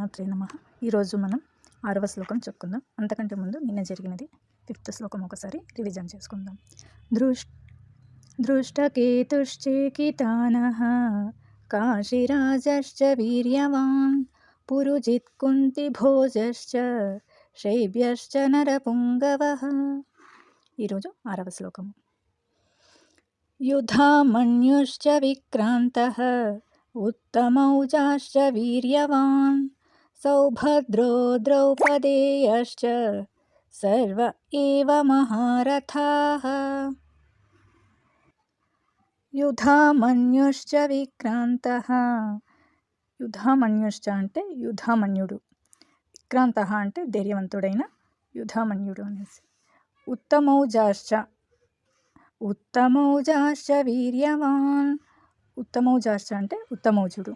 శ్రీమాత్రే నమః. ఈరోజు మనం 6వ శ్లోకం చెప్పుకుందాం. అంతకంటే ముందు నిన్న జరిగినది 5th శ్లోకం ఒకసారి రివిజన్ చేసుకుందాం. దృష్టకేతుశ్చేకితానః కాశీరాజశ్చ వీర్యవాన్ పురుజిత్ కుంతిభోజశ్చ శైబ్యశ్చ నరపుంగవః. ఈరోజు 6వ శ్లోకము. యుధామన్యుశ్చ విక్రాంతః ఉత్తమౌజాశ్చ వీర్యవాన్ సౌభద్రో ద్రౌపదేయశ్చ సర్వ ఏవ మహారథాః. యుధామన్యుశ్చ విక్రాంతః. యుధామన్యుశ్చ అంటే యుధామన్యుడు, విక్రాంతః అంటే ధైర్యవంతుడైన యుధామన్యుడు అనేసి. ఉత్తమౌజాశ్చ వీర్యవాన్. ఉత్తమౌజాశ్చ అంటే ఉత్తమౌజుడు,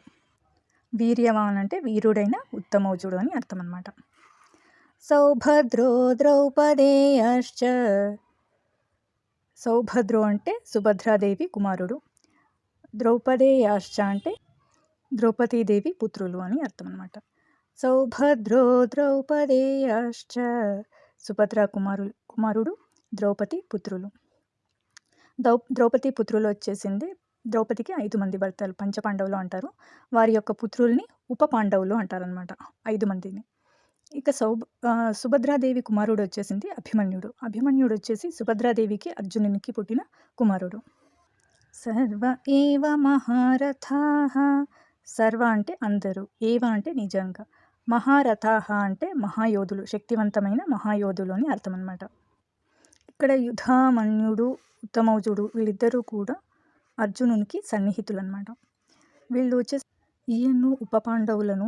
వీర్యవాన్ అంటే వీరుడైన ఉత్తమౌజుడు అని అర్థం అన్నమాట. సౌభద్రో ద్రౌపదేయశ్చ. సౌభద్రో అంటే సుభద్రాదేవి కుమారుడు, ద్రౌపదేయాశ్చ అంటే ద్రౌపదీదేవి పుత్రులు అని అర్థం అన్నమాట. సౌభద్రో ద్రౌపదేయాశ్చ సుభద్ర కుమారుడు ద్రౌపది పుత్రులు. ద్రౌపది పుత్రులు వచ్చేసింది. ద్రౌపదికి 5 మంది భర్తలు, పంచపాండవులు అంటారు. వారి యొక్క పుత్రుల్ని ఉప పాండవులు అంటారనమాట, 5 మందిని. ఇక సుభద్రాదేవి కుమారుడు వచ్చేసింది అభిమన్యుడు. అభిమన్యుడు వచ్చేసి సుభద్రాదేవికి అర్జునునికి పుట్టిన కుమారుడు. సర్వ ఏవ మహారథాః. సర్వ అంటే అందరూ, ఏవ అంటే నిజంగా, మహారథాః అంటే మహాయోధులు, శక్తివంతమైన మహాయోధులు అని అర్థం అన్నమాట. ఇక్కడ యుధామన్యుడు, ఉత్తమౌజుడు వీళ్ళిద్దరూ కూడా అర్జునునికి సన్నిహితులు అన్నమాట. వీళ్ళు వచ్చేసి ఈయన్ను ఉప పాండవులను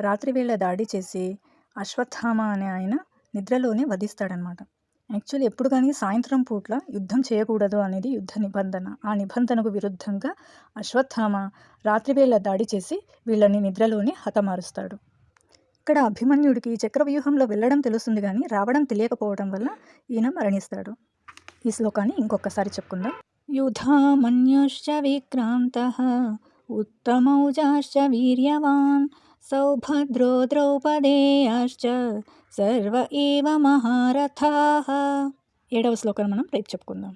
రాత్రివేళ దాడి చేసి అశ్వత్థామ అనే ఆయన నిద్రలోనే వధిస్తాడనమాట. యాక్చువల్లీ ఎప్పుడు కానీ సాయంత్రం పూట్ల యుద్ధం చేయకూడదు అనేది యుద్ధ నిబంధన. ఆ నిబంధనకు విరుద్ధంగా అశ్వత్థామ రాత్రివేళ దాడి చేసి వీళ్ళని నిద్రలోనే హతమారుస్తాడు. ఇక్కడ అభిమన్యుడికి చక్రవ్యూహంలో వెళ్ళడం తెలుస్తుంది కానీ రావడం తెలియకపోవడం వల్ల ఈయన మరణిస్తాడు. ఈ శ్లోకాన్ని ఇంకొకసారి చెప్పుకుందాం. యుధామన్యుశ్చ విక్రాంతః ఉత్తమౌజాశ్చ వీర్యవాన్ సౌభద్రో ద్రౌపదేయాశ్చ సర్వ ఏవ మహారథాః. 7వ శ్లోకాన్ని మనం రేపు చెప్పుకుందాం.